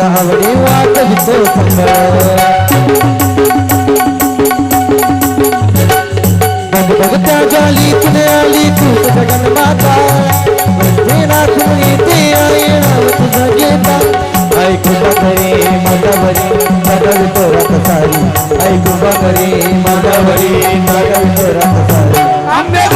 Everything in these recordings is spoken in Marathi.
आवडी वाटवितो संग बघता जाली तुने आली तू जगन माता म्हणजे राखून येते आई नाव तुझं घेता ऐकू बघरे मगवरी मगवितो रथ सारी ऐकू बघरे मगवरी मगवितो रथ सारी आंबे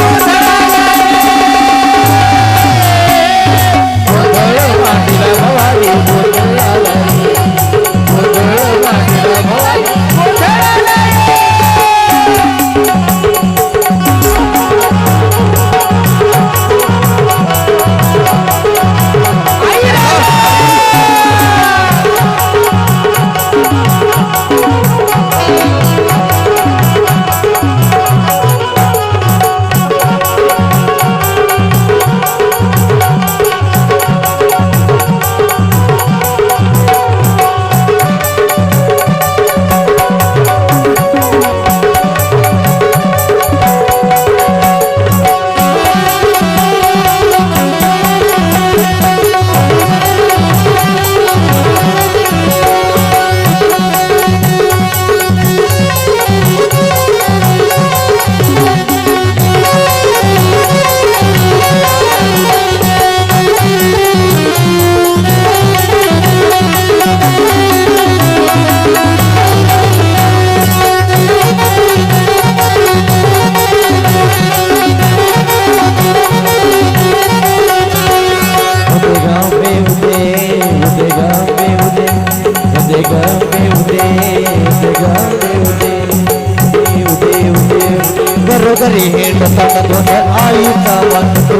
घरोघरी हेंडतात दोन आईचा वाटतो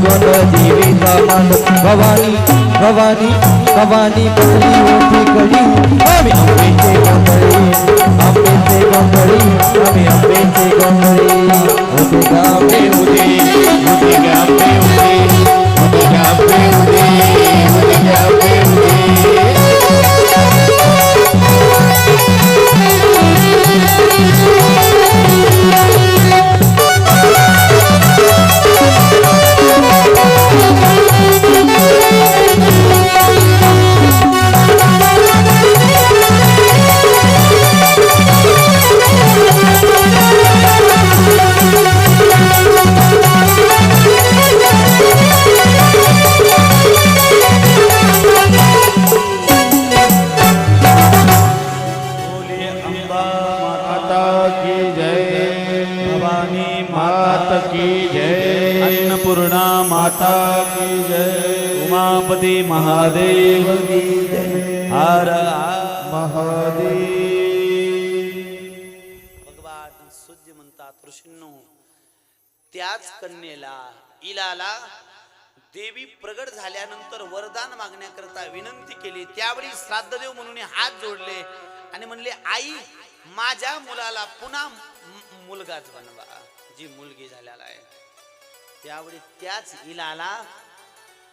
दोन देवीचा मांडतो भवानी भवानी भवानी बसली होती कडी आम्ही आंबेचे गोंधळी आंबेचे गोंधळी आम्ही आंबेचे गोंधळी होते गावे उदे होते गावे उदे होते गावे उदे होते गावे उदे माता की जय उमापति महादेव की जय हर महादेव भगवान सूर्य म्हणतात ऋषींनो त्याच कन्येला इलाला देवी प्रगट झाल्यानंतर वरदान मागण्याकरता विनंती केली त्यावेळी श्राद्धदेव म्हणून हात जोडले आणि म्हणले आई माझ्या मुलाला पुन्हा मुलगाच बनवा जी मुलगी झालेला आहे त्यावेळी त्याच इलाला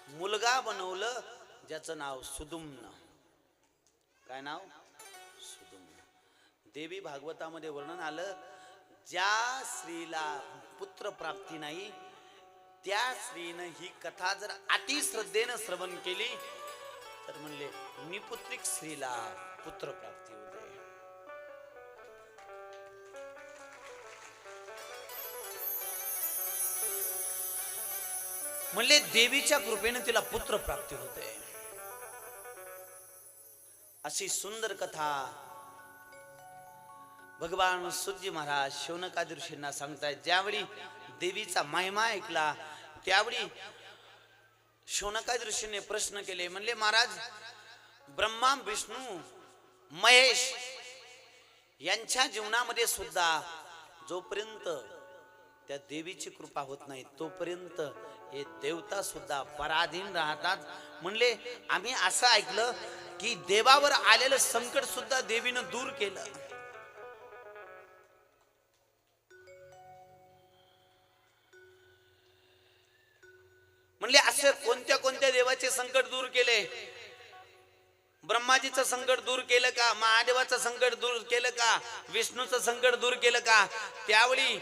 मुलगा बनवलं ज्याचं नाव सुदुम्न काय नाव सुदुम्न देवी भागवतामध्ये वर्णन आलं ज्या स्त्रीला पुत्र प्राप्ती नाही त्या स्त्रीनं ही कथा जर अति श्रद्धेनं श्रवण केली तर म्हणले निपुत्रिक स्त्रीला पुत्र प्राप्ती होते म्हणले देवीच्या कृपेने तिला पुत्र प्राप्ती होते अशी सुंदर कथा भगवान सूर्य महाराज शौनकादी ऋषींना सांगतायत ज्यावेळी देवीचा महिमा ऐकला त्यावेळी शौनकादी ऋषींनी प्रश्न केले म्हणले महाराज ब्रह्मा विष्णू महेश यांच्या जीवनामध्ये सुद्धा जोपर्यंत त्या देवीची कृपा होत नाही तोपर्यंत हे देवता सुद्धा पराधीन राहतात म्हणले आम्ही असं ऐकलं की देवावर आलेलं संकट सुद्धा देवीनं दूर केलं म्हणले असे कोणत्या कोणत्या देवाचे संकट दूर केले ब्रह्माजीचं संकट दूर केलं का, महादेवाचं संकट दूर केलं का, विष्णूचं संकट दूर केलं का? त्यावेळी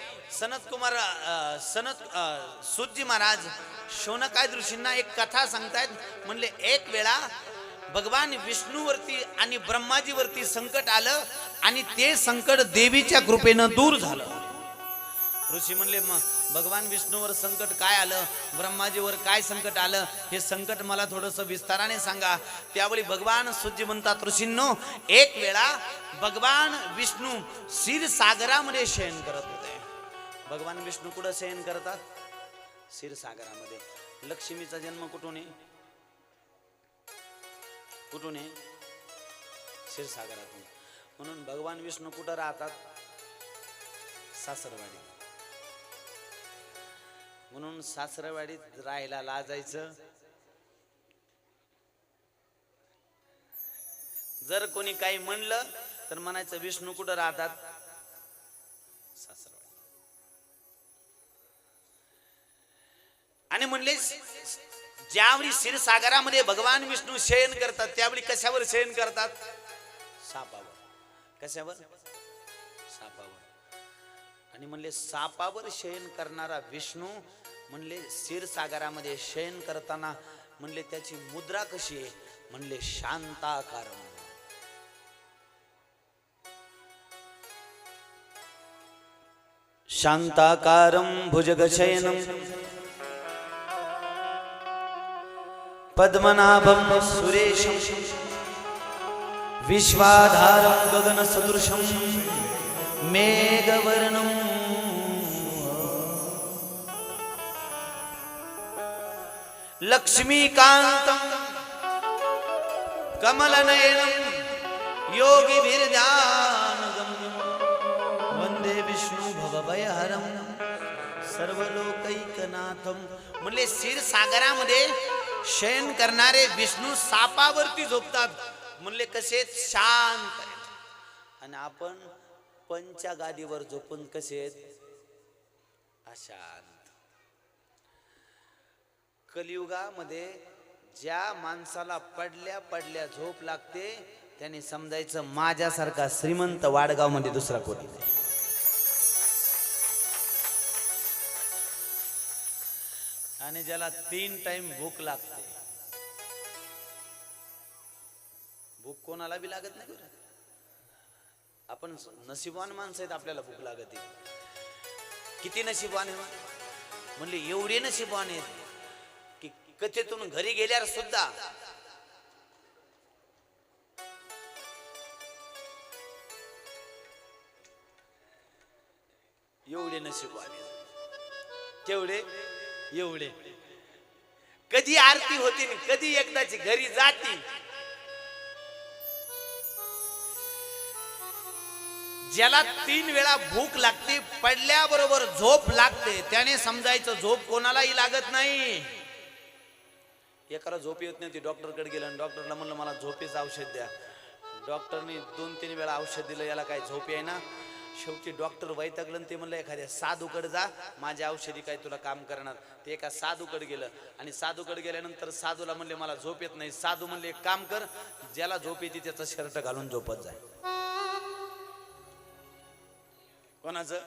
सूतजी महाराज शौनकादी ऋषींना एक कथा सांगतायत. म्हणले एक वेळा भगवान विष्णूवरती आणि ब्रह्माजीवरती संकट आलं आणि ते संकट देवीच्या कृपेनं दूर झालं. ऋषी म्हणले मग भगवान विष्णूवर संकट काय आलं, ब्रह्माजीवर काय संकट आलं, हे संकट मला थोडंसं विस्ताराने सांगा. त्यावेळी भगवान सूतजी म्हणतात, ऋषींनो, एक वेळा भगवान विष्णू क्षीरसागरामध्ये शयन करत होते. भगवान विष्णू कुठं शयन करतात? क्षीरसागरामध्ये. लक्ष्मीचा जन्म कुठून आहे? कुठून आहे? क्षीरसागरातून. म्हणून भगवान विष्णू कुठं राहतात? सासरवाडी. म्हणून सासरवाडीत राहायला लाजायचं. जर कोणी काही म्हणलं तर म्हणायचं विष्णू कुठं राहतात? सासरवाडी. आणि म्हणले ज्यावेळी क्षीरसागरामध्ये भगवान विष्णू शयन करतात त्यावेळी कशावर शयन करतात? सापावर. कशावर? सापावर. आणि म्हणले सापावर शयन करणारा विष्णू म्हणले क्षीरसागरामध्ये शयन करताना म्हणले त्याची मुद्रा कशी आहे? म्हणले शांताकारम. शांताकारम भुजगशयनम पद्मनाभम सुरेशम विश्वाधारम गगन सदृशम मेघवर्णम लक्ष्मीकांतम कमलनयनम योगिभिर्ध्यानगम्यम वंदे विष्णु भवभयहरम सर्वलोकैकनाथम. म्हणले क्षीरसागरामध्ये शयन करणारे विष्णू सापावरती झोपतात. म्हणले कसे? शांत. आणि आपण पंचगादीवर झोपून कसे? अशांत. कलियुगामध्ये ज्या माणसाला पडल्या पडल्या झोप लागते त्याने समजायचं माझ्यासारखा श्रीमंत वाडगाव मध्ये दुसरा कोणी नाही. आणि ज्याला 3 टाइम भूक लागते, भूक कोणाला बी लागत नाही बरं. आपण नशिबवान माणसं आहेत, आपल्याला भूक लागत आहे. किती नशिबवान आहे म्हणले? एवढे नशिबवान आहेत की कथेतून घरी गेल्यावर सुद्धा एवढे नशिबवान आहेत. तेवढे एवढे कधी आरती होती कधी एकदाची घरी जाती. ज्याला 3 वेळा भूक लागते, पडल्याबरोबर झोप लागते, त्याने समजायचं झोप कोणालाही लागत नाही. एकाला झोप येत नव्हती, डॉक्टरकडे गेला आणि डॉक्टरला म्हणलं मला झोपेचं औषध द्या. डॉक्टरने 2-3 वेळा औषध दिलं, याला काय झोप आहे ना. शेवटी डॉक्टर वैतागलं, ते म्हणलं एखाद्या साधूकडे जा, माझ्या औषधी काय तुला काम करणार. ते एका साधूकडे गेलं आणि साधूकडे गेल्यानंतर साधूला म्हणले मला झोप येत नाही. साधू म्हणले एक काम कर, ज्याला झोप येते त्याचं शर्ट घालून झोपत जाय. कोणाचं?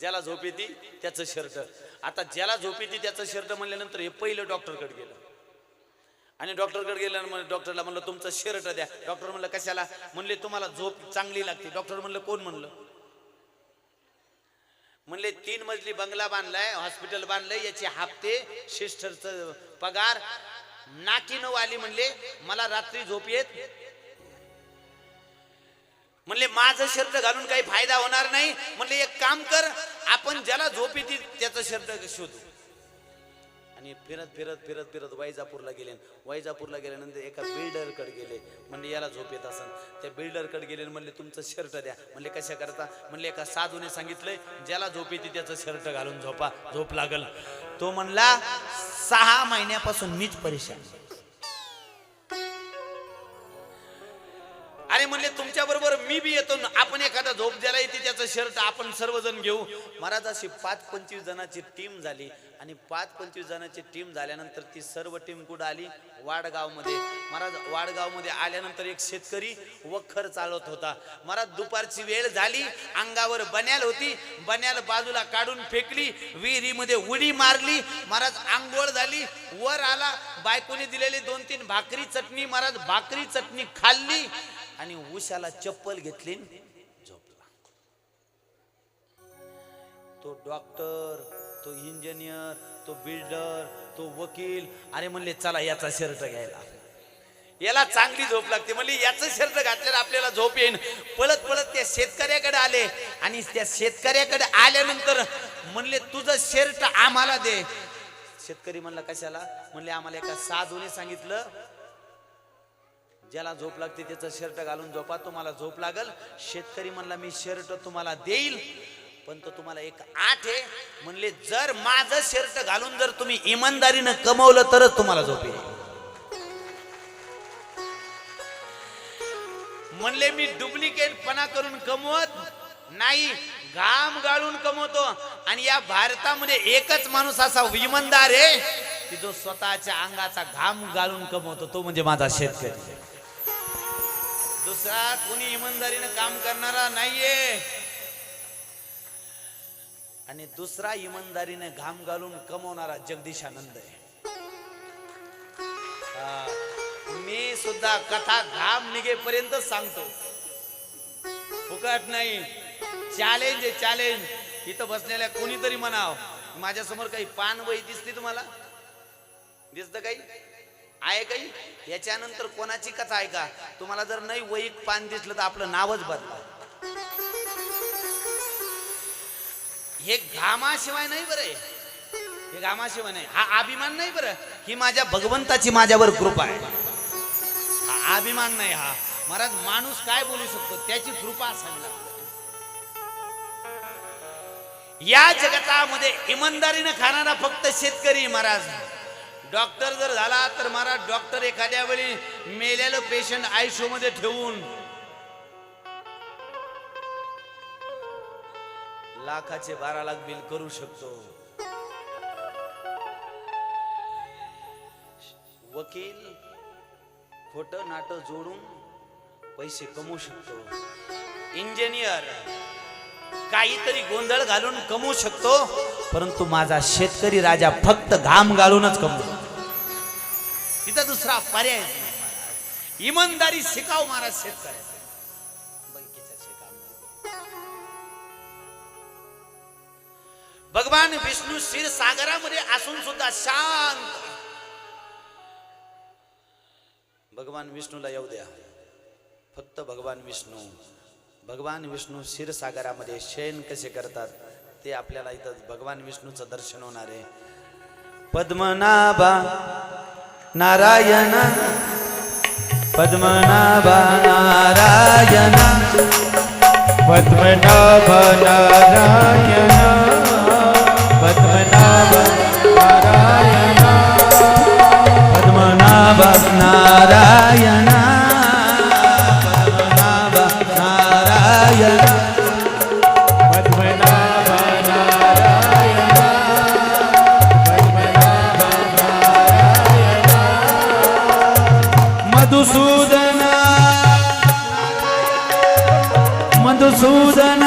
ज्याला झोप येते त्याचं शर्ट. आता ज्याला झोप येते त्याचं शर्ट म्हणल्यानंतर हे पहिलं डॉक्टरकडे गेलं आणि डॉक्टरकडे गेलं. डॉक्टरला म्हणलं तुमचं शर्ट द्या. डॉक्टर म्हणलं कशाला? म्हणले तुम्हाला झोप चांगली लागते. डॉक्टर म्हणलं कोण? म्हणलं म्हणले 3 मजली बंगला बांधलाय, हॉस्पिटल बांधलंय, याचे हप्ते, सिस्टरचं पगार, नाकीनं वाली. म्हणले मला रात्री झोप येत. म्हणले माझं शर्ट घालून काही फायदा होणार नाही. म्हणले एक काम कर, आपण ज्याला झोप येते त्याचं शर्ट शोधू. आणि फिरत फिरत फिरत फिरत वैजापूरला गेले. वैजापूरला गेल्यानंतर एका बिल्डरकडे गेले. म्हणले याला झोप येत असेल. त्या बिल्डरकडे गेले, म्हणले तुमचं शर्ट द्या. म्हणले कशा करता? म्हणले एका साधूने सांगितलंय ज्याला झोप येते त्याचं शर्ट घालून झोपा, झोप लागल. तो म्हणला 6 महिन्यापासून मीच परेशान. अरे म्हणले तुमच्या बरोबर मी बी येतो ना, आपण एखादा झोप ज्याला येते त्याचं शर्ट आपण सर्वजण घेऊ. महाराज अशी 5-25 जणांची टीम झाली आणि 5-25 जणांची टीम झाल्यानंतर ती सर्व टीम कुठं आली? वाडगाव मध्ये. महाराज वाडगाव मध्ये आल्यानंतर एक शेतकरी वखर चालवत होता. महाराज दुपारची वेळ झाली, अंगावर बन्याल होती, बन्याल बाजूला काढून फेकली, विहिरीमध्ये उडी मारली. महाराज आंघोळ झाली, वर आला, बायकोने दिलेली 2-3 भाकरी चटणी, महाराज भाकरी चटणी खाल्ली आणि उशाला चप्पल घेतली, झोपला. तो डॉक्टर, तो इंजिनियर, तो बिल्डर, तो वकील, अरे म्हणले चला याचा शर्ट घ्यायला, याला चांगली झोप लागते. म्हणले याचं शर्ट घातल्यावर आपल्याला झोप येईन. पळत पळत त्या शेतकऱ्याकडे आले आणि त्या शेतकऱ्याकडे आल्यानंतर म्हणले तुझं शर्ट आम्हाला दे. शेतकरी म्हणला कशाला? म्हणले आम्हाला एका साधूने सांगितलं ज्याला झोप लागते त्याचं शर्ट घालून झोपा, तुम्हाला झोप लागल. शेतकरी म्हणला मी शर्ट तुम्हाला देईल, पण तो तुम्हाला एक आठ आहे. म्हणले जर माझं शर्ट घालून जर तुम्ही इमानदारीनं कमवलं तरच तुम्हाला झोप येईल. म्हणले मी डुप्लिकेट पणा करून कमवत नाही, घाम गाळून कमवतो. आणि या भारतामध्ये एकच माणूस असा इमानदार आहे की जो स्वतःच्या अंगाचा घाम गाळून कमवतो, तो म्हणजे माझा शेतकरी. दुसरा कोणी इमानदारीने काम करणारा नाहीये. आणि दुसरा इमानदारीने घाम घालून कमवणारा जगदीशानंद आहे. मी सुद्धा कथा घाम निघेपर्यंत सांगतो, फुकट नाही. चॅलेंज आहे, चॅलेंज. इथं बसलेल्या कोणीतरी म्हणाव माझ्या समोर काही पान वही दिसते तुम्हाला? दिसतं काही आहे काही? याच्यानंतर कोणाची कथा आहे का? तुम्हाला जर नाही वही पान दिसलं तर आपलं नावच बदला. हे घामाशिवाय नाही बरं, हे घामाशिवाय नाही. हा अभिमान नाही बरं, ही माझ्या भगवंताची माझ्यावर कृपा आहे. हा अभिमान नाही. हा महाराज माणूस काय बोलू शकतो, त्याची कृपा असावी लागते. या जगतामध्ये इमानदारीने खाणारा फक्त शेतकरी महाराज. डॉक्टर जर झाला तर महाराज डॉक्टर एखाद्या वेळी मेलेलं पेशंट आयसीयू मध्ये ठेवून लाखाचे 12 लाख बिल करू शकतो. वकील खोटं नाटं जोडून पैसे कमवू शकतो. इंजिनियर काहीतरी गोंधळ घालून कमवू शकतो. परंतु माझा शेतकरी राजा फक्त घाम गाळूनच कमवतो. तिथं दुसरा पर्याय नाही. इमानदारी शिकाव महाराज शेतकरी. भगवान विष्णू क्षीरसागरामध्ये असून सुद्धा शांत. भगवान विष्णूला येऊ द्या. फक्त भगवान विष्णू क्षीरसागरामध्ये शयन कसे करतात ते आपल्याला इथं भगवान विष्णूचं दर्शन होणार आहे. पद्मनाभा नारायण, पद्मनाभा नारायण, पद्मनाभ नारायण, पद्मनाभ नारायण, पद्मनाभ नारायण, पद्मनाभ नारायण, पद्मनाभ नारायण, मधुसूदन मधुसूदन